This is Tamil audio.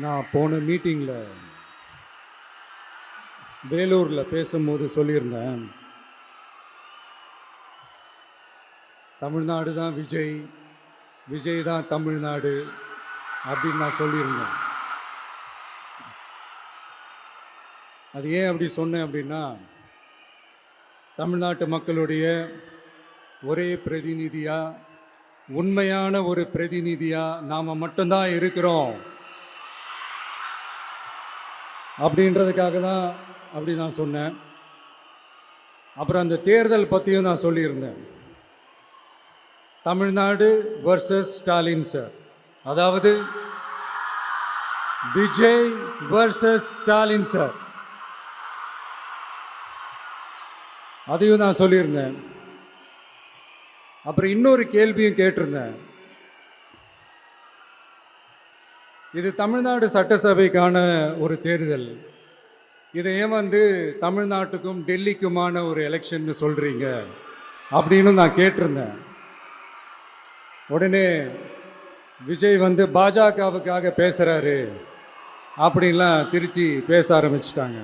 நான் போன மீட்டிங்கில் வேலூரில் பேசும்போது சொல்லியிருந்தேன், தமிழ்நாடு தான் விஜய், விஜய் தான் தமிழ்நாடு அப்படின்னு நான் சொல்லியிருந்தேன். அது ஏன் அப்படி சொன்னேன் அப்படின்னா, தமிழ்நாட்டு மக்களுடைய ஒரே பிரதிநிதியாக, உண்மையான ஒரு பிரதிநிதியாக நாம் மட்டும்தான் இருக்கிறோம் அப்படின்றதுக்காக தான் அப்படி நான் சொன்னேன். அப்புறம் அந்த தேர்தல் பற்றியும் நான் சொல்லியிருந்தேன். தமிழ்நாடு வர்சஸ் ஸ்டாலின் சார், அதாவது விஜய் வர்சஸ் ஸ்டாலின் சார், அதையும் நான் சொல்லியிருந்தேன். அப்புறம் இன்னொரு கேள்வியும் கேட்டிருந்தேன். இது தமிழ்நாடு சட்டசபைக்கான ஒரு தேர்தல், இதை ஏன் தமிழ்நாட்டுக்கும் டெல்லிக்குமான ஒரு எலெக்ஷன் சொல்கிறீங்க அப்படின்னு நான் கேட்டிருந்தேன். உடனே விஜய் பாஜகவுக்காக பேசுகிறாரு அப்படின்லாம் திருச்சி பேச ஆரம்பிச்சிட்டாங்க.